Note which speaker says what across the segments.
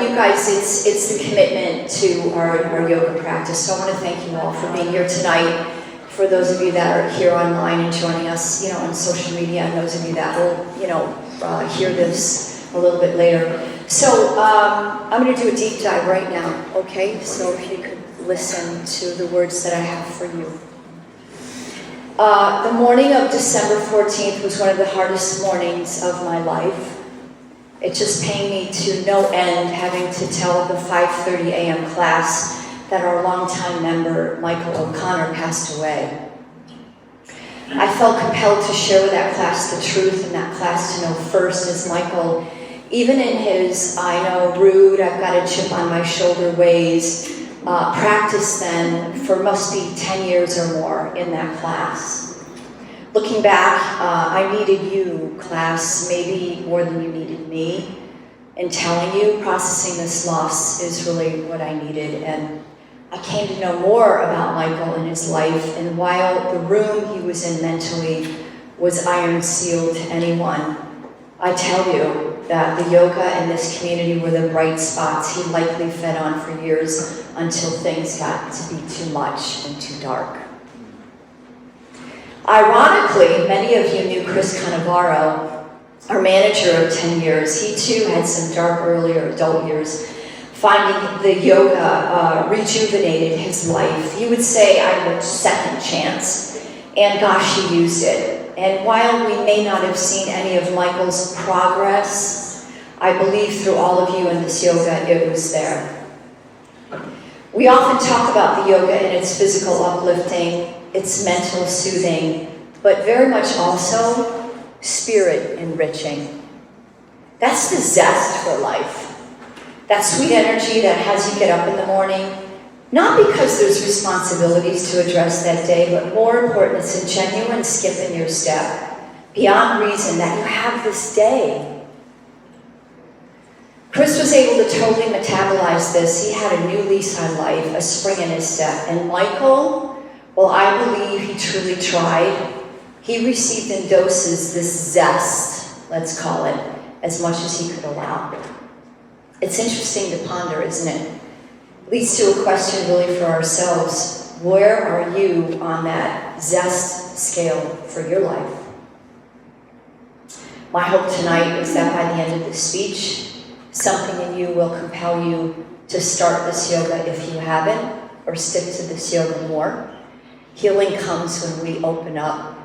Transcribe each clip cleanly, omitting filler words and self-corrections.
Speaker 1: you guys, it's the commitment to our yoga practice. So I want to thank you all for being here tonight. For those of you that are here online and joining us, on social media, and those of you that will, hear this a little bit later. So I'm going to do a deep dive right now, okay? So if you could listen to the words that I have for you. The morning of December 14th was one of the hardest mornings of my life. It just pained me to no end having to tell the 5:30 a.m. class that our longtime member, Michael O'Connor, passed away. I felt compelled to share with that class the truth, and that class to know first as Michael, even in his, I know, rude, I've got a chip on my shoulder ways, practice then for must be 10 years or more in that class. Looking back, I needed you, class, maybe more than you needed me. In telling you, processing this loss is really what I needed. And I came to know more about Michael and his life. And while the room he was in mentally was iron sealed to anyone, I tell you that the yoga in this community were the bright spots he likely fed on for years until things got to be too much and too dark. Ironically, many of you knew Chris Cannavaro, our manager of 10 years. He too had some dark earlier adult years. Finding the yoga rejuvenated his life. You would say I had a second chance, and gosh, he used it. And while we may not have seen any of Michael's progress, I believe through all of you in this yoga, it was there. We often talk about the yoga and its physical uplifting, its mental soothing, but very much also spirit enriching. That's the zest for life. That sweet energy that has you get up in the morning, not because there's responsibilities to address that day, but more important, it's a genuine skip in your step, beyond reason that you have this day. Chris was able to totally metabolize this. He had a new lease on life, a spring in his step. And Michael, well, I believe he truly tried. He received in doses this zest, let's call it, as much as he could allow. It's interesting to ponder, isn't it? Leads to a question really for ourselves. Where are you on that zest scale for your life? My hope tonight is that by the end of this speech, something in you will compel you to start this yoga if you haven't, or stick to this yoga more. Healing comes when we open up.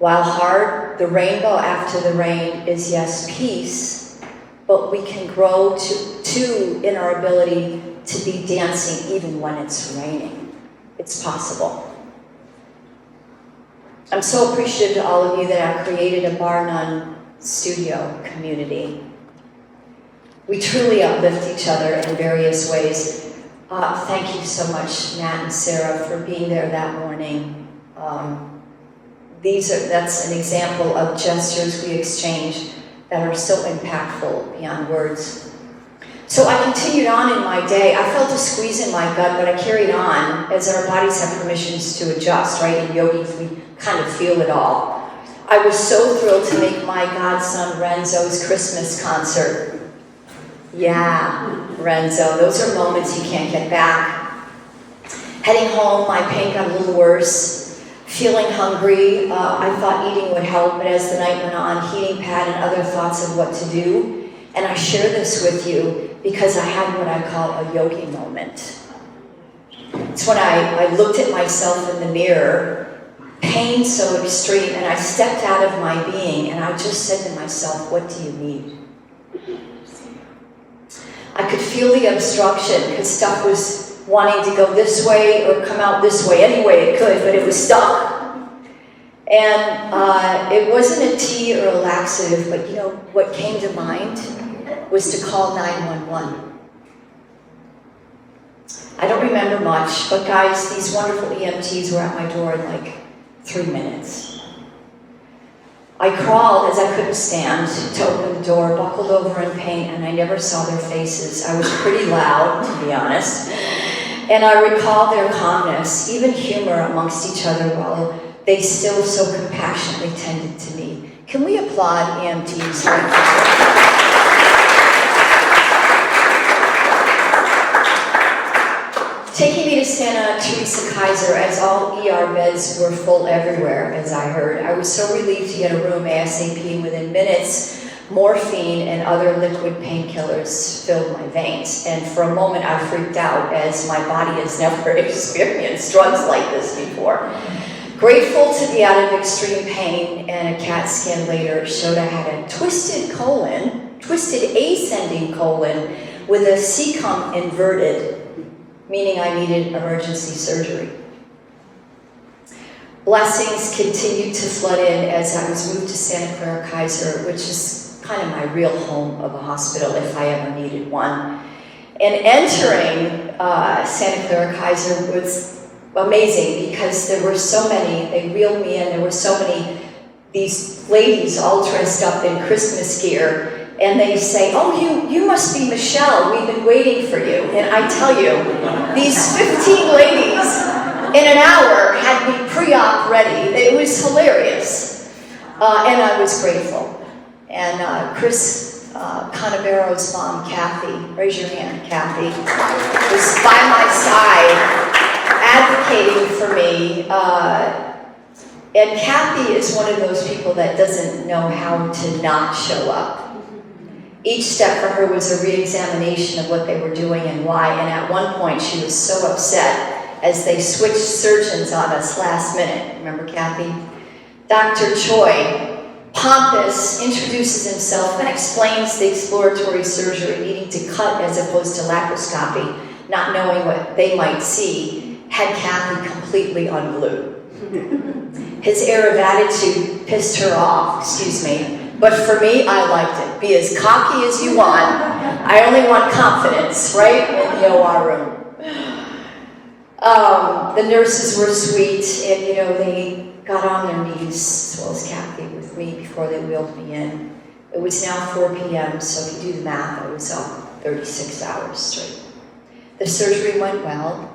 Speaker 1: While hard, the rainbow after the rain is, yes, peace, but we can grow to in our ability to be dancing even when it's raining. It's possible. I'm so appreciative to all of you that have created a Bar None studio community. We truly uplift each other in various ways. Thank you so much, Nat and Sarah, for being there that morning. That's an example of gestures we exchange that are so impactful beyond words. So I continued on in my day. I felt a squeeze in my gut, but I carried on as our bodies have permissions to adjust, right? In yogis, we kind of feel it all. I was so thrilled to make my godson Renzo's Christmas concert. Yeah, Renzo, those are moments you can't get back. Heading home, my pain got a little worse. Feeling hungry, I thought eating would help, but as the night went on, heating pad and other thoughts of what to do. And I share this with you because I had what I call a yogi moment. It's when I looked at myself in the mirror, pain so extreme, and I stepped out of my being, and I just said to myself, what do you need? I could feel the obstruction because stuff was wanting to go this way or come out this way, any way it could, but it was stuck. And it wasn't a tea or a laxative, but what came to mind was to call 911. I don't remember much, but guys, these wonderful EMTs were at my door in like 3 minutes. I crawled as I couldn't stand to open the door, buckled over in pain, and I never saw their faces. I was pretty loud, to be honest. And I recall their calmness, even humor amongst each other, while they still so compassionately tended to me. Can we applaud EMTs? taking me to Santa Teresa Kaiser, as all ER beds were full everywhere, as I heard. I was so relieved to get a room ASAP. Within minutes, morphine and other liquid painkillers filled my veins. And for a moment, I freaked out, as my body has never experienced drugs like this before. Grateful to be out of extreme pain, and a CAT scan later showed I had a twisted ascending colon with a cecum inverted, meaning I needed emergency surgery. Blessings continued to flood in as I was moved to Santa Clara Kaiser, which is kind of my real home of a hospital if I ever needed one. And entering Santa Clara Kaiser was amazing because there were so many, they reeled me in, there were so many, these ladies all dressed up in Christmas gear, and they say, oh, you must be Michele, we've been waiting for you. And I tell you, these 15 ladies in an hour had me pre-op ready. It was hilarious, and I was grateful. And Chris Conavero's mom, Kathy, raise your hand, Kathy, was by my side, advocating for me. And Kathy is one of those people that doesn't know how to not show up. Each step for her was a re-examination of what they were doing and why, and at one point she was so upset as they switched surgeons on us last minute. Remember Kathy? Dr. Choi, pompous, introduces himself and explains the exploratory surgery needing to cut as opposed to laparoscopy, not knowing what they might see, had Kathy completely unglued. His air of attitude pissed her off, excuse me. But for me, I liked it. Be as cocky as you want. I only want confidence, right? In the OR room. The nurses were sweet, and they got on their knees, as well as Kathy, with me before they wheeled me in. It was now 4 p.m., so if you do the math, I was up 36 hours straight. The surgery went well,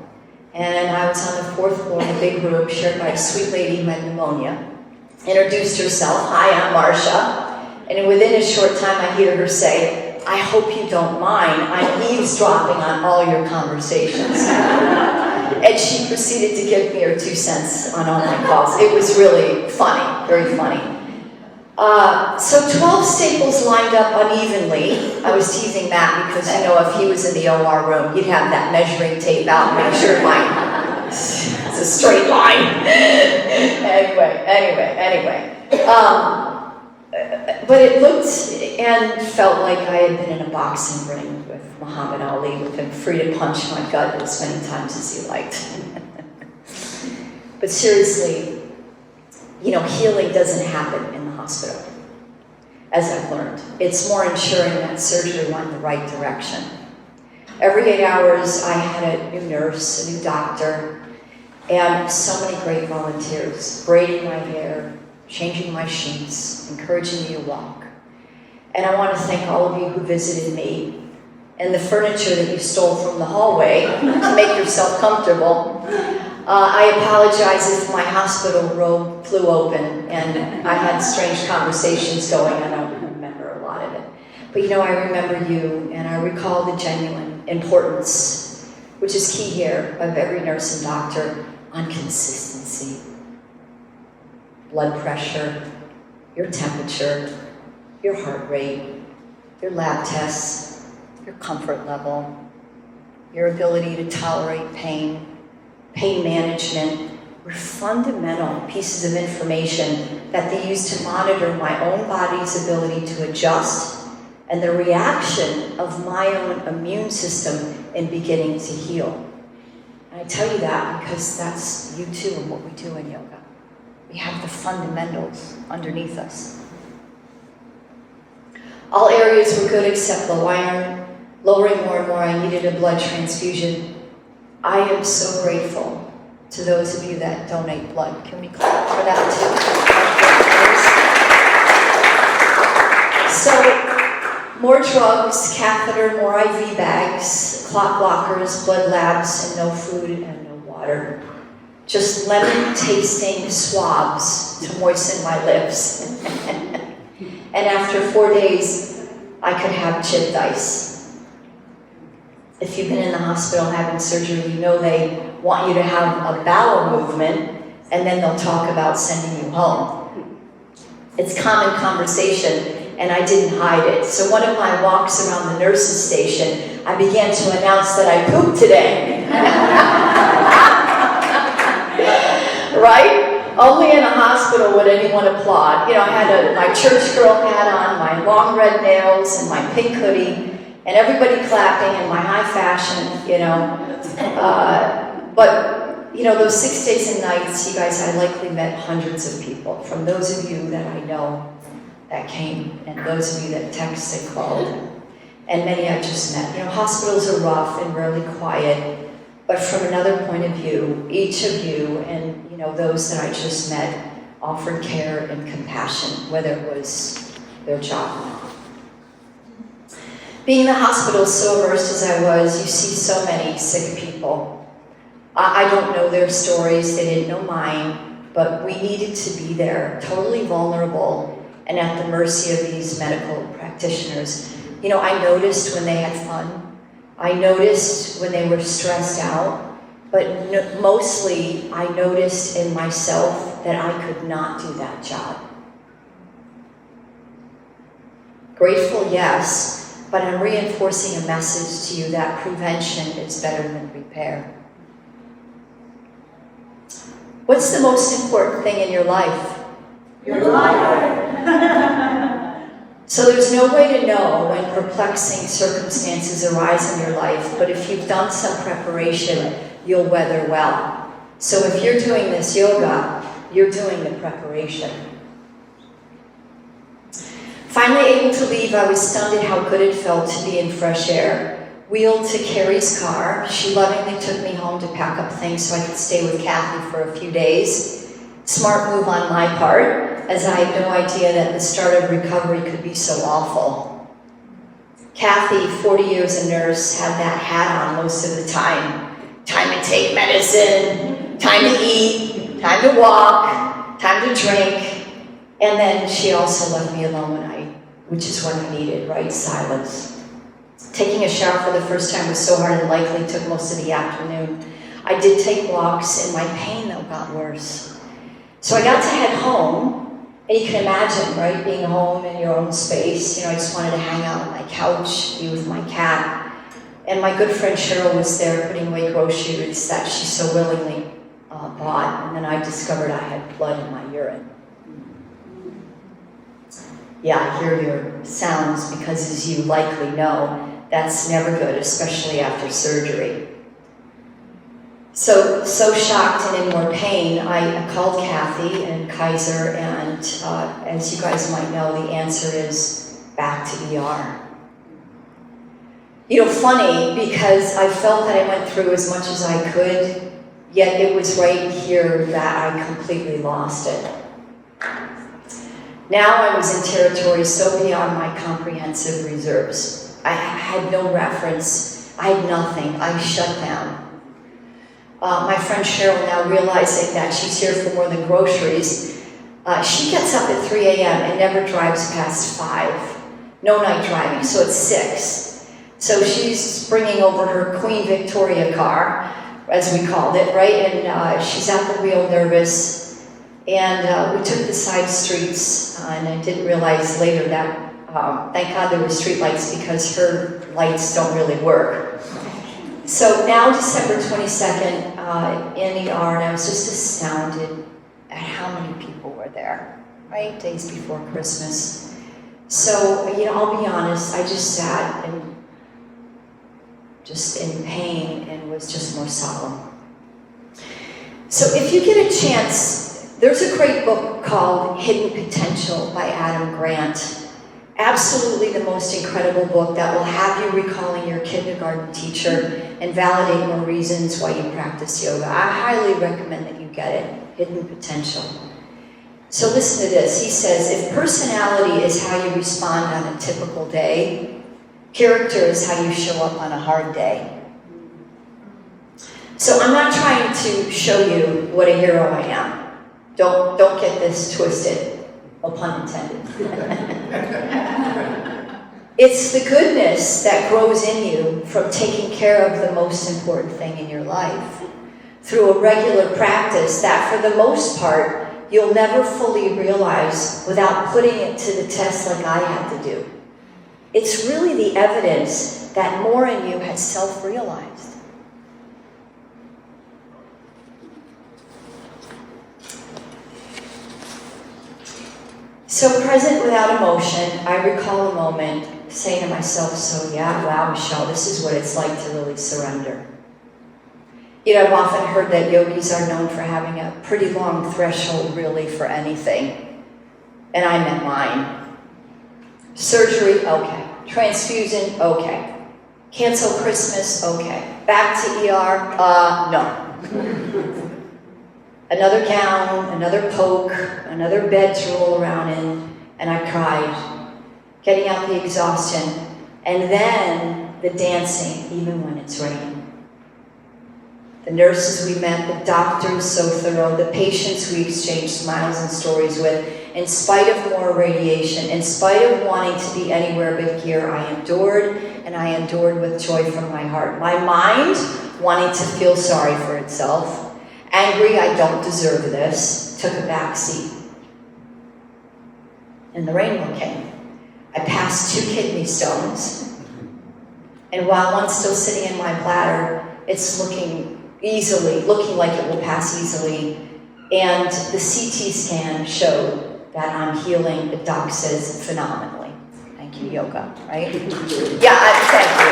Speaker 1: and I was on the 4th floor in a big room shared by a sweet lady who had pneumonia. Introduced herself, hi, I'm Marcia. And within a short time, I hear her say, I hope you don't mind, I'm eavesdropping on all your conversations. And she proceeded to give me her 2 cents on all my calls. It was really funny, very funny. So 12 staples lined up unevenly. I was teasing Matt because, if he was in the OR room, he'd have that measuring tape out and make sure it's a straight line. Anyway. But it looked and felt like I had been in a boxing ring with Muhammad Ali, with him free to punch my gut as many times as he liked. But seriously, healing doesn't happen in the hospital, as I've learned. It's more ensuring that surgery went in the right direction. Every 8 hours, I had a new nurse, a new doctor, and so many great volunteers, braiding my hair, changing my sheets, encouraging me to walk. And I want to thank all of you who visited me, and the furniture that you stole from the hallway to make yourself comfortable. I apologize if my hospital robe flew open and I had strange conversations going. I don't remember a lot of it. But I remember you, and I recall the genuine importance, which is key here, of every nurse and doctor, on consistency. Blood pressure, your temperature, your heart rate, your lab tests, your comfort level, your ability to tolerate pain management were fundamental pieces of information that they used to monitor my own body's ability to adjust and the reaction of my own immune system in beginning to heal. And I tell you that because that's you too and what we do in yoga. We have the fundamentals underneath us. All areas were good except low iron. Lowering more and more, I needed a blood transfusion. I am so grateful to those of you that donate blood. Can we clap for that too? So, more drugs, catheter, more IV bags, clot blockers, blood labs, and no food and no water. Just lemon-tasting swabs to moisten my lips. And after 4 days, I could have chipped ice. If you've been in the hospital having surgery, you know they want you to have a bowel movement, and then they'll talk about sending you home. It's common conversation, and I didn't hide it. So one of my walks around the nurses' station, I began to announce that I pooped today. Right? Only in a hospital would anyone applaud. You know, I had my church girl hat on, my long red nails, and my pink hoodie, and everybody clapping in my high fashion, you know. But, you know, those 6 days and nights, you guys, I likely met hundreds of people. From those of you that I know that came, and those of you that texted and called, and many I just met. You know, hospitals are rough and rarely quiet. But from another point of view, each of you and, you know, those that I just met offered care and compassion, whether it was their job or not. Being in the hospital so immersed as I was, you see so many sick people. I don't know their stories, they didn't know mine, but we needed to be there, totally vulnerable and at the mercy of these medical practitioners. You know, I noticed when they had fun. I noticed when they were stressed out, but mostly I noticed in myself that I could not do that job. Grateful, yes, but I'm reinforcing a message to you that prevention is better than repair. What's the most important thing in your life?
Speaker 2: Your life.
Speaker 1: So there's no way to know when perplexing circumstances arise in your life, but if you've done some preparation, you'll weather well. So if you're doing this yoga, you're doing the preparation. Finally able to leave, I was stunned at how good it felt to be in fresh air. Wheeled to Carrie's car, she lovingly took me home to pack up things so I could stay with Kathy for a few days. Smart move on my part, as I had no idea that the start of recovery could be so awful. Kathy, 40 years a nurse, had that hat on most of the time. Time to take medicine, time to eat, time to walk, time to drink. And then she also left me alone which is what I needed, right? Silence. Taking a shower for the first time was so hard and likely took most of the afternoon. I did take walks and my pain though got worse. So I got to head home. And you can imagine, right, being home in your own space. You know, I just wanted to hang out on my couch, be with my cat. And my good friend Cheryl was there putting away groceries that she so willingly bought. And then I discovered I had blood in my urine. Yeah, I hear your sounds because, as you likely know, that's never good, especially after surgery. So shocked and in more pain, I called Kathy and Kaiser, and as you guys might know, the answer is back to ER. You know, funny, because I felt that I went through as much as I could, yet it was right here that I completely lost it. Now I was in territory so beyond my comprehensive reserves. I had no reference, I had nothing, I shut down. My friend Cheryl, now realizing that she's here for more than groceries, she gets up at 3 a.m. and never drives past 5. No night driving, so it's 6. So she's bringing over her Queen Victoria car, as we called it, right? And she's at the wheel, nervous. And we took the side streets, and I didn't realize later that, thank God there were street lights because her lights don't really work. So now December 22nd in ER, and I was just astounded at how many people were there, right? Days before Christmas. So, you know, I'll be honest, I just sat and just in pain and was just more solemn. So if you get a chance, there's a great book called Hidden Potential by Adam Grant. Absolutely the most incredible book that will have you recalling your kindergarten teacher and validate more reasons why you practice yoga. I highly recommend that you get it, Hidden Potential. So listen to this. He says, if personality is how you respond on a typical day, character is how you show up on a hard day. So I'm not trying to show you what a hero I am. Don't get this twisted. No pun intended. It's the goodness that grows in you from taking care of the most important thing in your life through a regular practice that, for the most part, you'll never fully realize without putting it to the test like I had to do. It's really the evidence that more in you has self-realized. So present without emotion, I recall a moment saying to myself, so yeah, wow, Michele, this is what it's like to really surrender. You know, I've often heard that yogis are known for having a pretty long threshold really for anything. And I meant mine. Surgery, okay. Transfusion, okay. Cancel Christmas, okay. Back to ER, no. Another gown, another poke, another bed to roll around in, and I cried, getting out the exhaustion, and then the dancing, even when it's raining. The nurses we met, the doctors so thorough, the patients we exchanged smiles and stories with, in spite of more radiation, in spite of wanting to be anywhere but here, I endured, and I endured with joy from my heart. My mind wanting to feel sorry for itself, angry, I don't deserve this, took a back seat. And the rainbow came. I passed 2 kidney stones. And while one's still sitting in my bladder, it's looking like it will pass easily. And the CT scan showed that I'm healing, the doc says, phenomenally. Thank you, yoga, right? Yeah, thank you.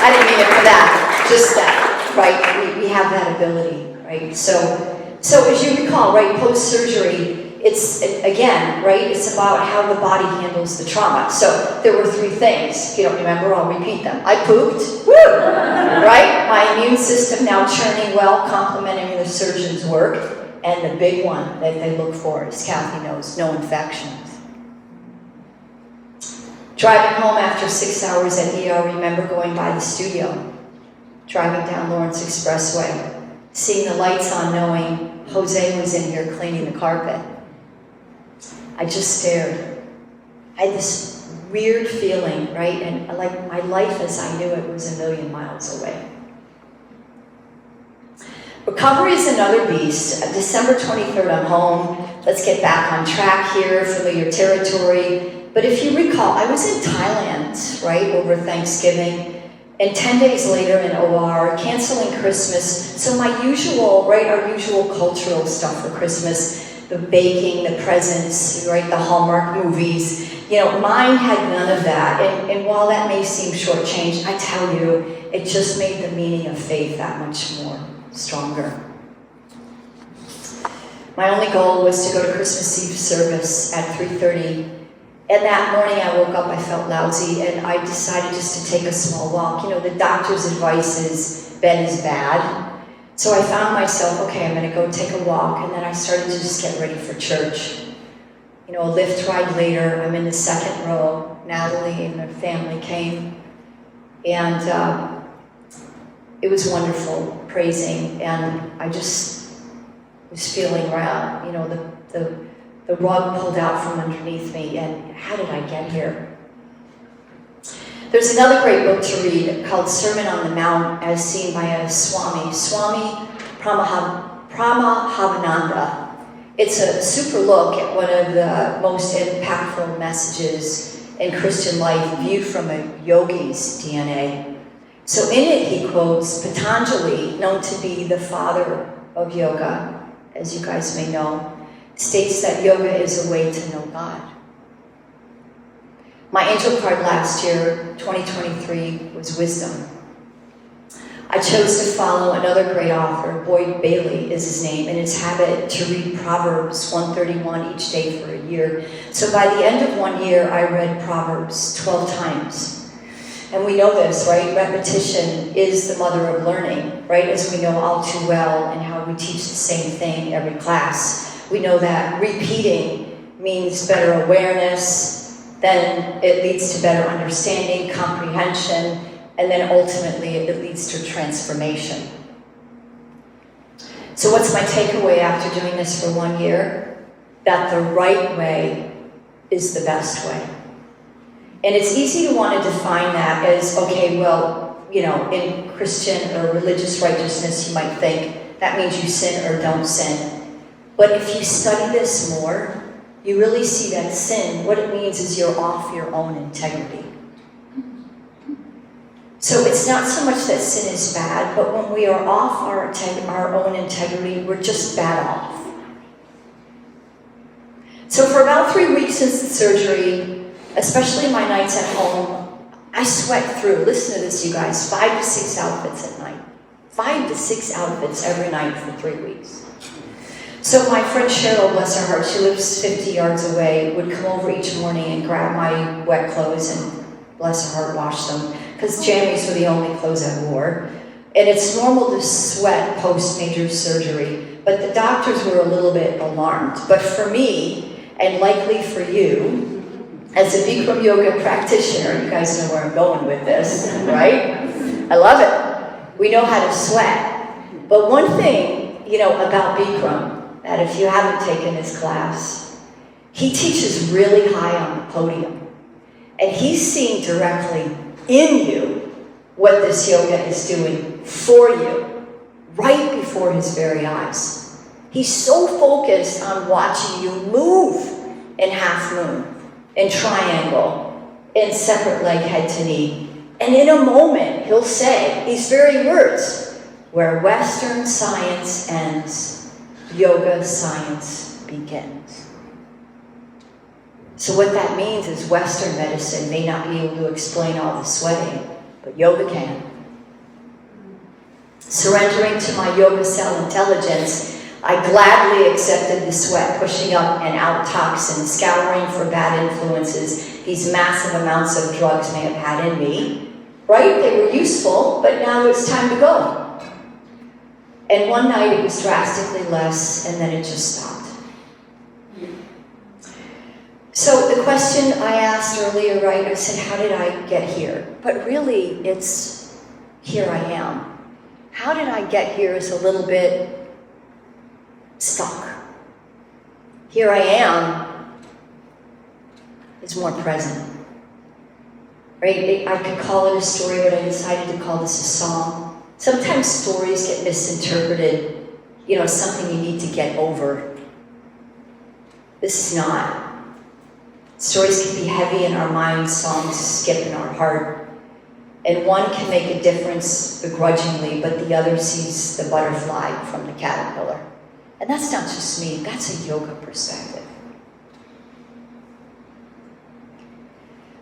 Speaker 1: I didn't mean it for that, just that. Right, we have that ability, right? So as you recall, right, post-surgery, it's, again, right, it's about how the body handles the trauma. So there were 3 things. If you don't remember, I'll repeat them. I pooped, woo, right? My immune system now churning well, complementing the surgeon's work. And the big one that they look for, as Kathy knows, no infections. Driving home after 6 hours at ER, I remember going by the studio. Driving down Lawrence Expressway, seeing the lights on, knowing Jose was in here cleaning the carpet. I just stared. I had this weird feeling, right? And like my life as I knew it was a million miles away. Recovery is another beast. December 23rd, I'm home. Let's get back on track here, familiar territory. But if you recall, I was in Thailand, right, over Thanksgiving. And 10 days later in OR, canceling Christmas. So my usual, right, our usual cultural stuff for Christmas, the baking, the presents, right, the Hallmark movies. You know, mine had none of that. And while that may seem shortchanged, I tell you, it just made the meaning of faith that much more stronger. My only goal was to go to Christmas Eve service at 3:30. And that morning I woke up, I felt lousy, and I decided just to take a small walk. You know, the doctor's advice is, bed is bad. So I found myself, okay, I'm gonna go take a walk, and then I started to just get ready for church. You know, a Lyft ride later, I'm in the 2nd row. Natalie and her family came, and it was wonderful, praising, and I just was feeling around, you know, the rug pulled out from underneath me, and how did I get here? There's another great book to read called Sermon on the Mount, as seen by a Swami Pramahavananda. It's a super look at one of the most impactful messages in Christian life viewed from a yogi's DNA. So in it he quotes Patanjali, known to be the father of yoga, as you guys may know, states that yoga is a way to know God. My angel card last year, 2023, was wisdom. I chose to follow another great author, Boyd Bailey is his name, and his habit to read Proverbs 131 each day for a year. So by the end of 1 year, I read Proverbs 12 times. And we know this, right? Repetition is the mother of learning, right? As we know all too well, and how we teach the same thing every class. We know that repeating means better awareness, then it leads to better understanding, comprehension, and then ultimately it leads to transformation. So what's my takeaway after doing this for 1 year? That the right way is the best way. And it's easy to want to define that as, okay, well, you know, in Christian or religious righteousness, you might think that means you sin or don't sin. But if you study this more, you really see that sin, what it means is you're off your own integrity. So it's not so much that sin is bad, but when we are off our own integrity, we're just bad off. So for about 3 weeks since the surgery, especially my nights at home, I sweat through, listen to this you guys, 5 to 6 outfits at night. 5 to 6 outfits every night for 3 weeks. So my friend Cheryl, bless her heart, she lives 50 yards away, would come over each morning and grab my wet clothes and, bless her heart, wash them, because jammies were the only clothes I wore. And it's normal to sweat post-major surgery, but the doctors were a little bit alarmed. But for me, and likely for you, as a Bikram yoga practitioner, you guys know where I'm going with this, right? I love it. We know how to sweat. But one thing, you know, about Bikram, that if you haven't taken his class, he teaches really high on the podium. And he's seeing directly in you what this yoga is doing for you, right before his very eyes. He's so focused on watching you move in half moon, in triangle, in separate leg head to knee. And in a moment, he'll say these very words, where Western science ends, yoga science begins. So what that means is Western medicine may not be able to explain all the sweating, but yoga can. Surrendering to my yoga cell intelligence, I gladly accepted the sweat, pushing up and out toxins, scouring for bad influences these massive amounts of drugs may have had in me. Right? They were useful, but now it's time to go. And one night it was drastically less, and then it just stopped. So the question I asked earlier, right, I said, how did I get here? But really, it's, here I am. How did I get here is a little bit stuck. Here I am is more present. Right? I could call it a story, but I decided to call this a song. Sometimes stories get misinterpreted, you know, something you need to get over. This is not. Stories can be heavy in our minds, songs skip in our heart. And one can make a difference begrudgingly, but the other sees the butterfly from the caterpillar. And that's not just me, that's a yoga perspective.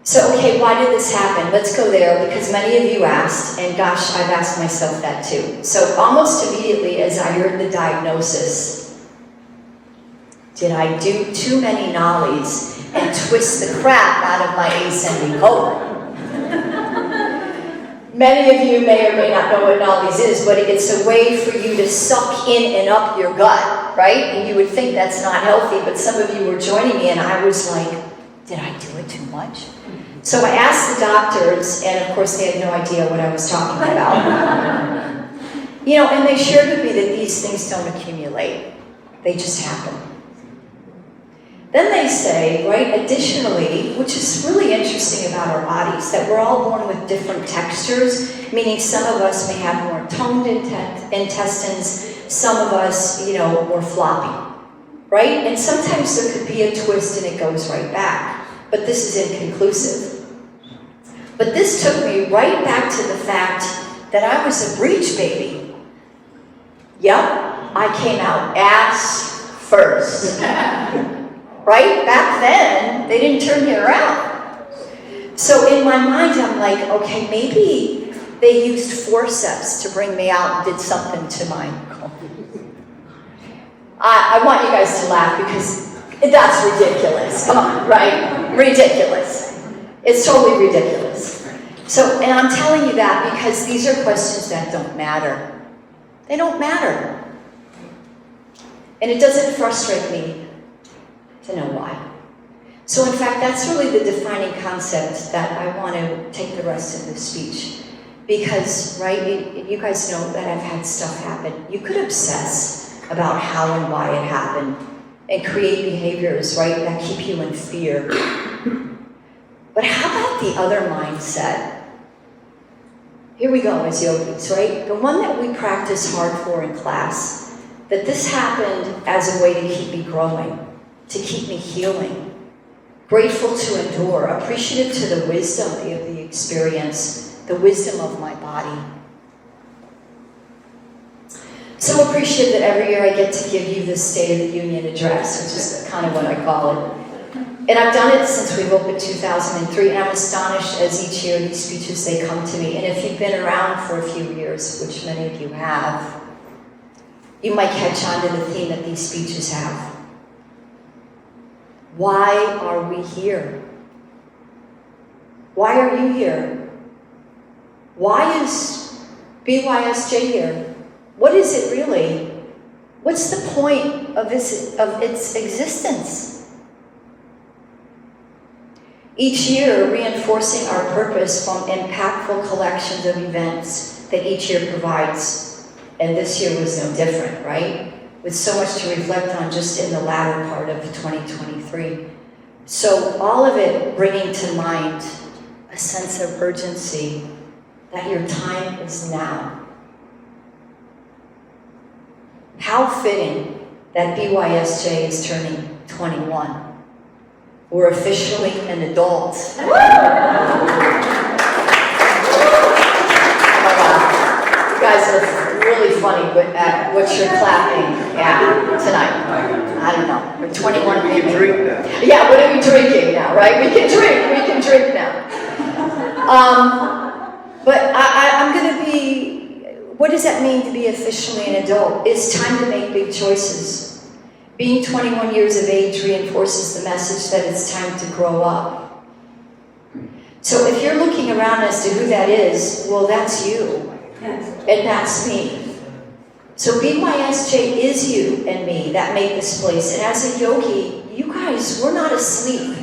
Speaker 1: So, okay, why did this happen? Let's go there, because many of you asked, and gosh, I've asked myself that too. So almost immediately as I heard the diagnosis, did I do too many nollies and twist the crap out of my ascending cobra? Many of you may or may not know what nollies is, but it's a way for you to suck in and up your gut, right? And you would think that's not healthy, but some of you were joining me and I was like, did I do it too much? So I asked the doctors, and of course they had no idea what I was talking about. You know, and they shared with me that these things don't accumulate. They just happen. Then they say, right, additionally, which is really interesting about our bodies, that we're all born with different textures, meaning some of us may have more toned intestines, some of us, you know, more floppy, right? And sometimes there could be a twist and it goes right back, but this is inconclusive. But this took me right back to the fact that I was a breech baby. Yep, I came out ass first. Right? Back then, they didn't turn me around. So in my mind, I'm like, okay, maybe they used forceps to bring me out and did something to my... I want you guys to laugh because that's ridiculous. Come on, right? Ridiculous. It's totally ridiculous. So, and I'm telling you that because these are questions that don't matter. They don't matter. And it doesn't frustrate me to know why. So in fact, that's really the defining concept that I want to take the rest of this speech. Because, right, you guys know that I've had stuff happen. You could obsess about how and why it happened and create behaviors, right, that keep you in fear. But how about the other mindset? Here we go as yogis, right? The one that we practice hard for in class, that this happened as a way to keep me growing, to keep me healing, grateful to endure, appreciative to the wisdom of the experience, the wisdom of my body. So appreciative that every year I get to give you this State of the Union address, which is kind of what I call it. And I've done it since we've opened 2003, and I'm astonished as each year these speeches, they come to me. And if you've been around for a few years, which many of you have, you might catch on to the theme that these speeches have. Why are we here? Why are you here? Why is BYSJ here? What is it really? What's the point of its existence? Each year, reinforcing our purpose from impactful collections of events that each year provides. And this year was no different, right? With so much to reflect on just in the latter part of 2023. So all of it bringing to mind a sense of urgency that your time is now. How fitting that BYSJ is turning 21. We're officially an adult. Oh my God. You guys are really funny at what you're clapping tonight. I don't know. We're 21.
Speaker 3: We can drink now.
Speaker 1: Yeah, what are we drinking now, right? We can drink now. But I'm going to be, what does that mean to be officially an adult? It's time to make big choices. Being 21 years of age reinforces the message that it's time to grow up. So if you're looking around as to who that is, well, that's you. And that's me. So BYSJ is you and me that make this place. And as a yogi, you guys, we're not asleep.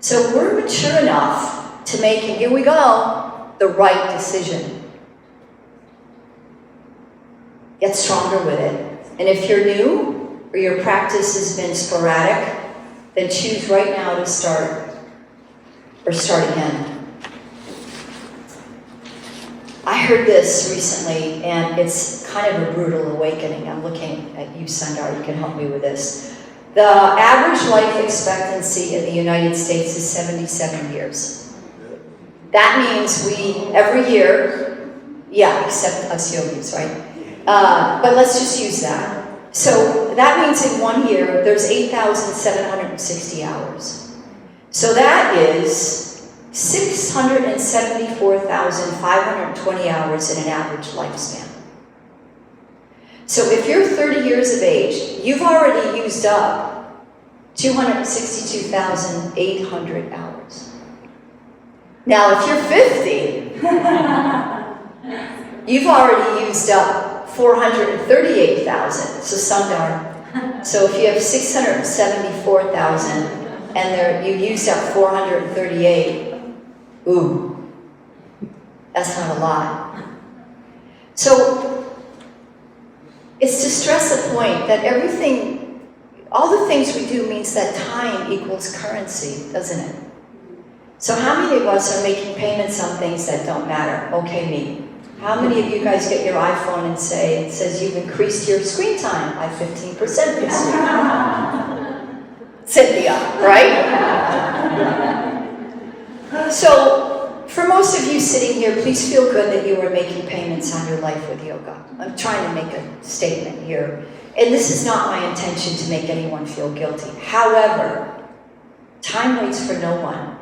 Speaker 1: So we're mature enough to make, and here we go, the right decision. Get stronger with it. And if you're new, or your practice has been sporadic, then choose right now to start, or start again. I heard this recently, and it's kind of a brutal awakening. I'm looking at you, Sundar, you can help me with this. The average life expectancy in the United States is 77 years. That means we, every year, except us yogis, right? But let's just use that. So that means in 1 year, there's 8,760 hours. So that is 674,520 hours in an average lifespan. So if you're 30 years of age, you've already used up 262,800 hours. Now, if you're 50, you've already used up 438,000. So Sundar. So if you have 674,000 and you used up 438, ooh, that's not a lot. So it's to stress the point that everything, all the things we do means that time equals currency, doesn't it? So how many of us are making payments on things that don't matter? Okay, me. How many of you guys get your iPhone and it says you've increased your screen time by 15% this year? Cynthia, right? So, for most of you sitting here, please feel good that you are making payments on your life with yoga. I'm trying to make a statement here. And this is not my intention to make anyone feel guilty. However, time waits for no one.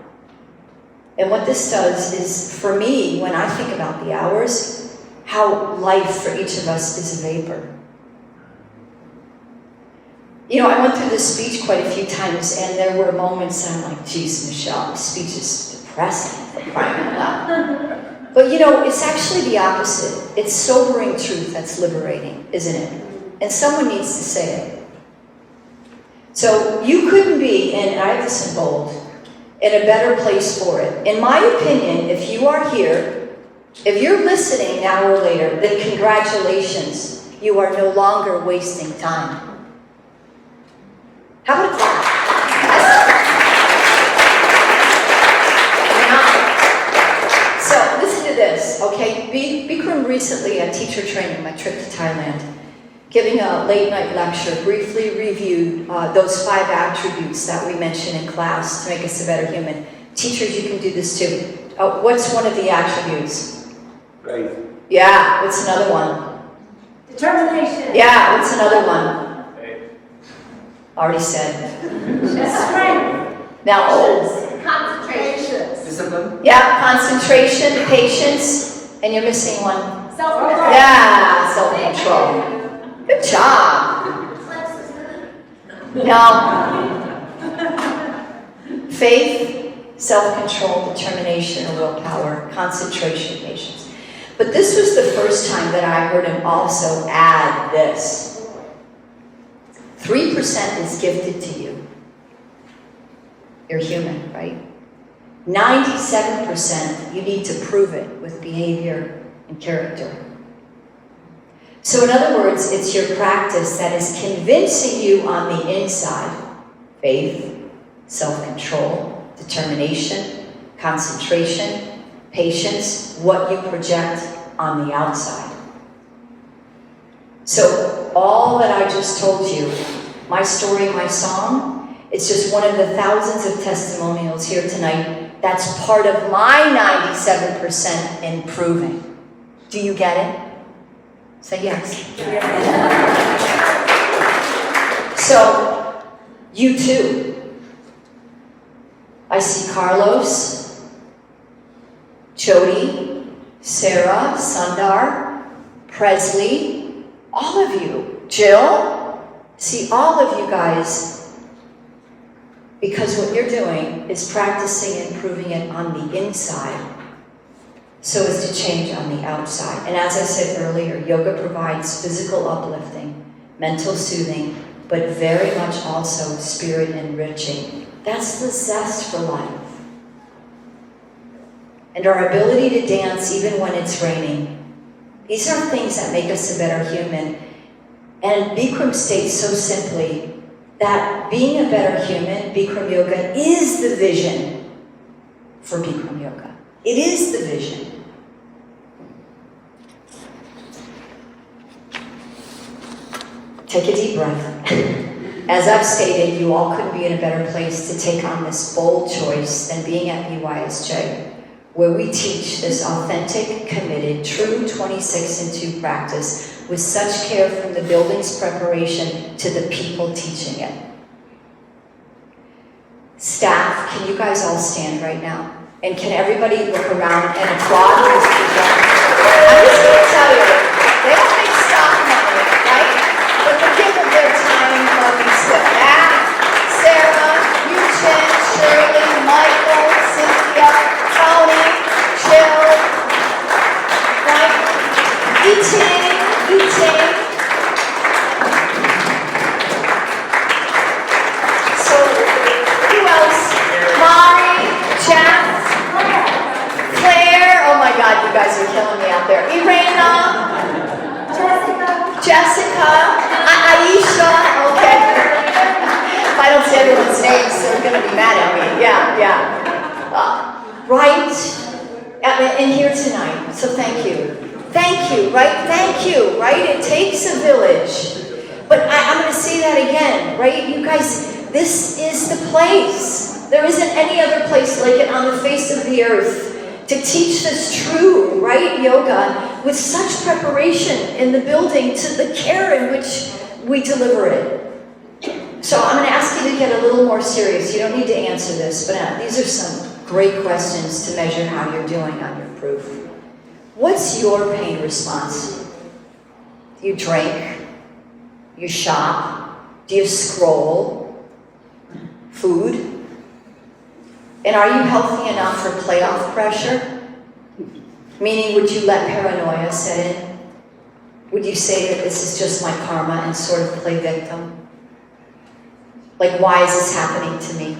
Speaker 1: And what this does is, for me, when I think about the hours, how life for each of us is a vapor. You know, I went through this speech quite a few times, and there were moments that I'm like, geez, Michelle, this speech is depressing for crying out loud. But you know, it's actually the opposite. It's sobering truth that's liberating, isn't it? And someone needs to say it. So you couldn't be, and I have this in bold, in a better place for it. In my opinion, if you are here, if you're listening now or later, then congratulations, you are no longer wasting time. How about a clap? okay? Bikram recently at teacher training, my trip to Thailand, giving a late night lecture, briefly reviewed those 5 attributes that we mentioned in class to make us a better human. Teachers, you can do this too. What's one of the attributes?
Speaker 3: Faith.
Speaker 1: Yeah, what's another one?
Speaker 2: Determination.
Speaker 1: Yeah, what's another one?
Speaker 3: Faith.
Speaker 1: Already said.
Speaker 2: Strength.
Speaker 1: Now,
Speaker 2: Concentration.
Speaker 3: Discipline.
Speaker 1: yeah, concentration, patience, and you're missing one.
Speaker 2: Self-control.
Speaker 1: Yeah, self-control. Good job. Now, faith, self-control, determination, or willpower, concentration, patience. But this was the first time that I heard him also add this. 3% is gifted to you. You're human, right? 97% you need to prove it with behavior and character. So in other words, it's your practice that is convincing you on the inside, faith, self-control, determination, concentration, patience, what you project on the outside. So all that I just told you, my story, my song, it's just one of the thousands of testimonials here tonight that's part of my 97% improving. Do you get it? Say yes. So, you too. I see Carlos, Jody, Sarah, Sundar, Presley, all of you, Jill, see all of you guys, because what you're doing is practicing and proving it on the inside so as to change on the outside. And as I said earlier, yoga provides physical uplifting, mental soothing, but very much also spirit enriching. That's the zest for life. And our ability to dance even when it's raining. These are things that make us a better human. And Bikram states so simply that being a better human, Bikram Yoga, is the vision for Bikram Yoga. It is the vision. Take a deep breath. As I've stated, you all couldn't be in a better place to take on this bold choice than being at BYSJ, where we teach this authentic, committed, true 26 and 2 practice with such care from the building's preparation to the people teaching it. Staff, can you guys all stand right now? And can everybody look around and applaud these people? I'm just going to tell you, they don't make stock money, right? But the gift of their time, love, and skill. Sarah, Eugene, Shirley, Michael, Cynthia, Tony, Jill, right? Eating. So, who else? Mari, Jeff, Claire. Oh my God, you guys are killing me out there. Irena, Jessica, Aisha. Okay. If I don't say everyone's names, they're going to be mad at me. Yeah. Right? And here tonight. So thank you. Thank you, right? Thank you, right? It takes a village. But I'm going to say that again, right? You guys, this is the place. There isn't any other place like it on the face of the earth to teach this true, right, yoga with such preparation in the building to the care in which we deliver it. So I'm going to ask you to get a little more serious. You don't need to answer this, but these are some great questions to measure how you're doing on your proof. What's your pain response? Do you drink? You shop? Do you scroll? Food? And are you healthy enough for playoff pressure? Meaning, would you let paranoia set in? Would you say that this is just my karma and sort of play victim? Like, why is this happening to me?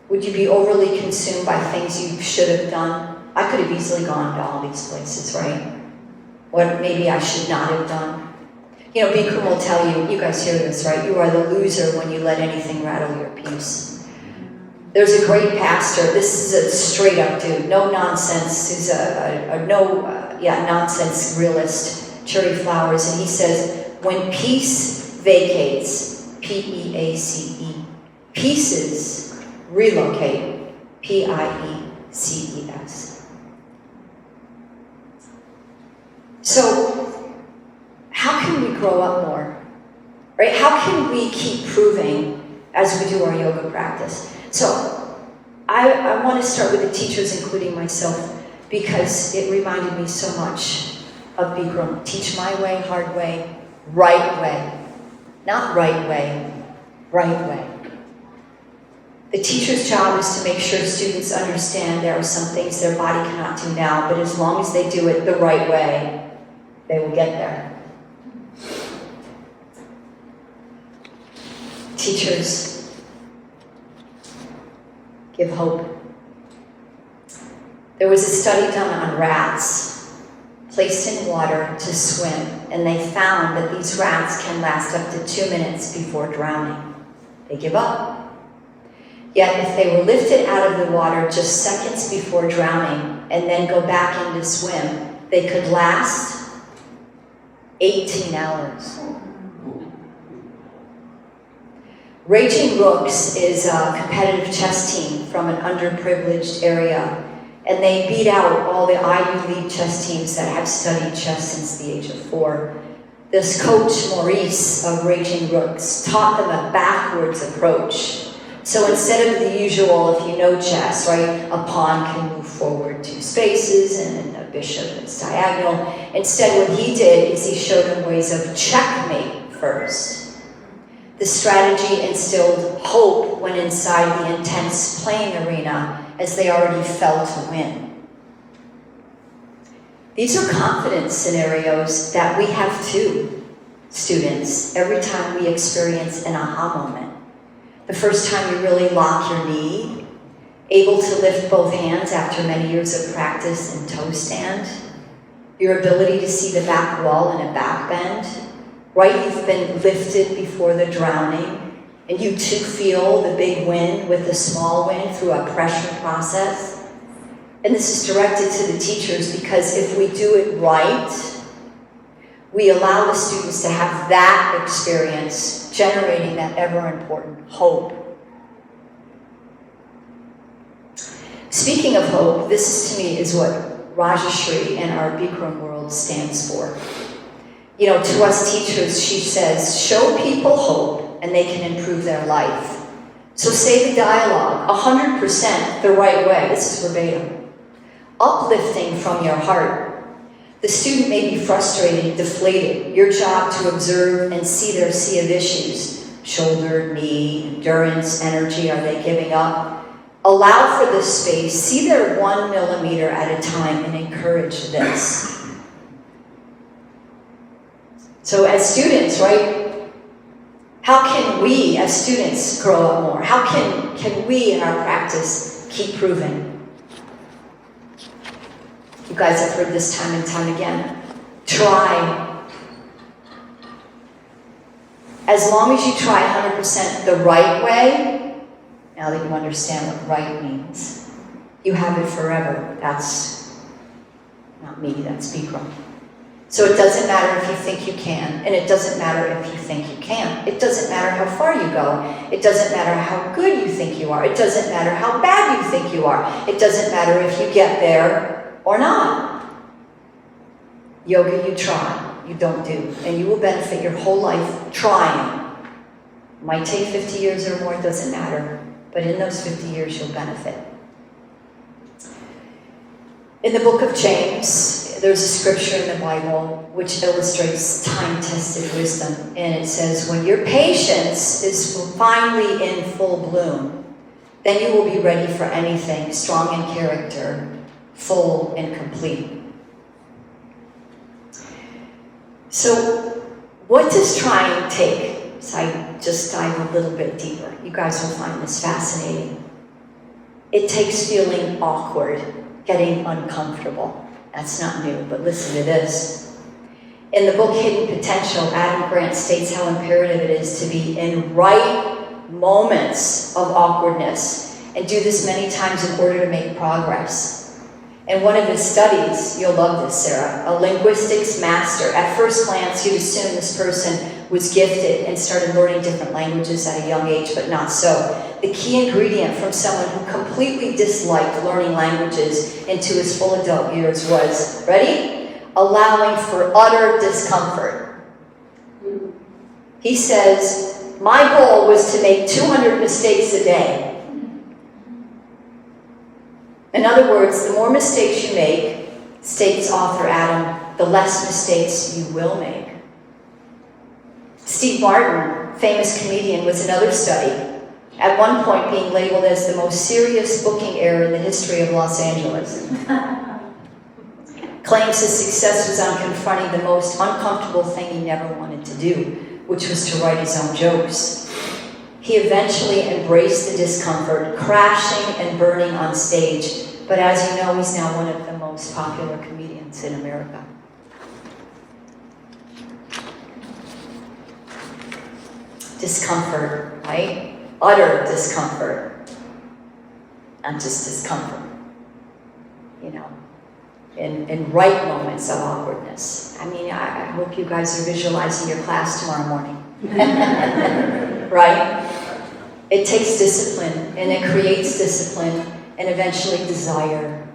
Speaker 1: Would you be overly consumed by things you should have done? I could have easily gone to all these places, right? What maybe I should not have done. You know, Bikram will tell you, you guys hear this, right? You are the loser when you let anything rattle your peace. There's a great pastor. This is a straight up dude, no nonsense. He's a nonsense realist, Cherry Flowers, and he says, when peace vacates, P-E-A-C-E, pieces relocate, P-I-E-C-E-S. So, how can we grow up more? Right? How can we keep proving as we do our yoga practice? So, I want to start with the teachers, including myself, because it reminded me so much of Bikram. Teach my way, hard way, right way. Not right way, right way. The teacher's job is to make sure students understand there are some things their body cannot do now, but as long as they do it the right way, they will get there. Teachers, give hope. There was a study done on rats placed in water to swim, and they found that these rats can last up to 2 minutes before drowning. They give up. Yet if they were lifted out of the water just seconds before drowning and then go back in to swim, they could last 18 hours. Raging Rooks is a competitive chess team from an underprivileged area, and they beat out all the Ivy League chess teams that have studied chess since the age of 4. This coach, Maurice of Raging Rooks, taught them a backwards approach. So instead of the usual, if you know chess, right, a pawn can move forward 2 spaces and a bishop is diagonal. Instead, what he did is he showed them ways of checkmate first. The strategy instilled hope when inside the intense playing arena, as they already felt to win. These are confidence scenarios that we have too, students, every time we experience an aha moment. The first time you really lock your knee, able to lift both hands after many years of practice in toe stand, your ability to see the back wall in a back bend, right? You've been lifted before the drowning, and you too feel the big win with the small win through a pressure process. And this is directed to the teachers because if we do it right, we allow the students to have that experience, generating that ever-important hope. Speaking of hope, this to me is what Rajashri in our Bikram world stands for. You know, to us teachers, she says, show people hope and they can improve their life. So say the dialogue 100% the right way. This is verbatim. Uplifting from your heart. The student may be frustrated, deflated. Your job to observe and see their sea of issues. Shoulder, knee, endurance, energy, are they giving up? Allow for this space. See their 1 millimeter at a time and encourage this. So as students, right, how can we as students grow up more? How can we in our practice keep proving? You guys have heard this time and time again. Try. As long as you try 100% the right way, now that you understand what right means, you have it forever. That's not me, that's Bikram. So it doesn't matter if you think you can, and it doesn't matter if you think you can't. It doesn't matter how far you go. It doesn't matter how good you think you are. It doesn't matter how bad you think you are. It doesn't matter if you get there or not. Yoga, you try, you don't do, and you will benefit your whole life trying. It might take 50 years or more, it doesn't matter, but in those 50 years you'll benefit. In the book of James, there's a scripture in the Bible which illustrates time-tested wisdom, and it says, when your patience is finally in full bloom, then you will be ready for anything, strong in character, full and complete. So, what does trying take? So I just dive a little bit deeper. You guys will find this fascinating. It takes feeling awkward, getting uncomfortable. That's not new, but listen to this. In the book Hidden Potential, Adam Grant states how imperative it is to be in right moments of awkwardness and do this many times in order to make progress. In one of his studies, you'll love this, Sarah, a linguistics master. At first glance, you'd assume this person was gifted and started learning different languages at a young age, but not so. The key ingredient from someone who completely disliked learning languages into his full adult years was, ready? Allowing for utter discomfort. He says, my goal was to make 200 mistakes a day. In other words, the more mistakes you make, states author Adam, the less mistakes you will make. Steve Martin, famous comedian, was another study, at one point being labeled as the most serious booking error in the history of Los Angeles. Claims his success was on confronting the most uncomfortable thing he never wanted to do, which was to write his own jokes. He eventually embraced the discomfort, crashing and burning on stage, but as you know, he's now one of the most popular comedians in America. Discomfort, right? Utter discomfort. Not just discomfort. You know, in right moments of awkwardness. I mean, I hope you guys are visualizing your class tomorrow morning. Right? It takes discipline, and it creates discipline, and eventually desire.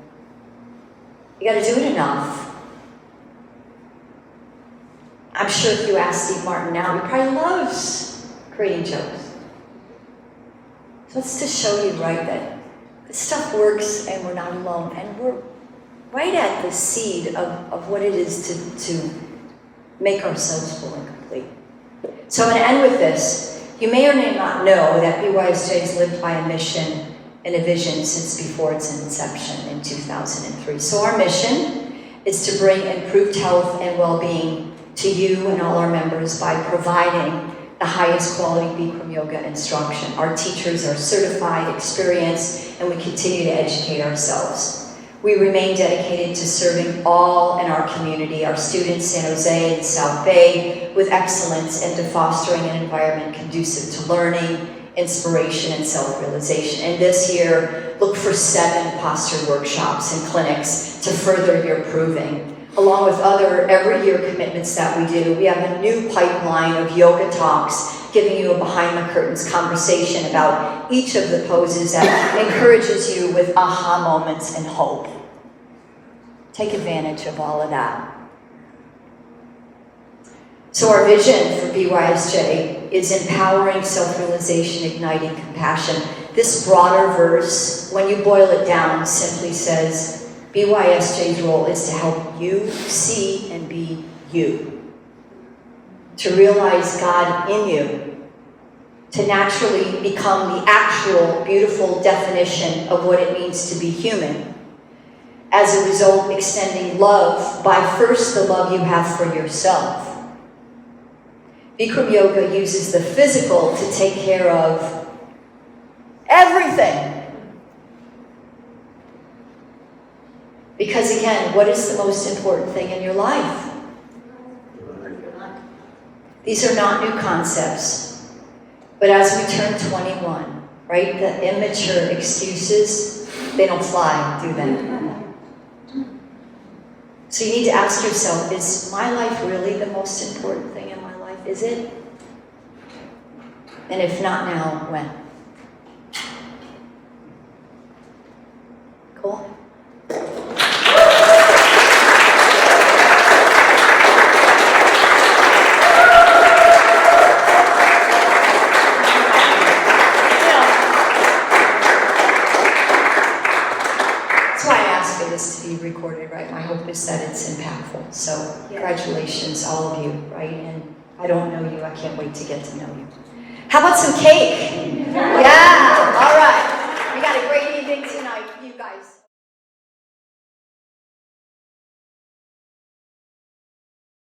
Speaker 1: You gotta do it enough. I'm sure if you ask Steve Martin now, he probably loves creating jokes. So it's to show you, right, that this stuff works and we're not alone, and we're right at the seed of what it is to make ourselves full and complete. So I'm going to end with this. You may or may not know that BYSJ has lived by a mission and a vision since before its inception in 2003. So our mission is to bring improved health and well-being to you and all our members by providing the highest quality Bikram yoga instruction. Our teachers are certified, experienced, and we continue to educate ourselves. We remain dedicated to serving all in our community, our students, San Jose and South Bay, with excellence, and to fostering an environment conducive to learning, inspiration, and self-realization. And this year, look for 7 posture workshops and clinics to further your proving. Along with other every year commitments that we do, we have a new pipeline of yoga talks giving you a behind-the-curtains conversation about each of the poses that encourages you with aha moments and hope. Take advantage of all of that. So our vision for BYSJ is empowering self-realization, igniting compassion. This broader verse, when you boil it down, simply says, BYSJ's role is to help you see and be you. To realize God in you. To naturally become the actual, beautiful definition of what it means to be human. As a result, extending love by first the love you have for yourself. Bikram yoga uses the physical to take care of everything. Because again, what is the most important thing in your life? These are not new concepts. But as we turn 21, right, the immature excuses, they don't fly, do they? So you need to ask yourself, is my life really the most important thing in my life? Is it? And if not now, when? Cool? To be recorded, right? My hope is that it's impactful. So congratulations, all of you, right? And I don't know you, I can't wait to get to know you. How about some cake? Yeah.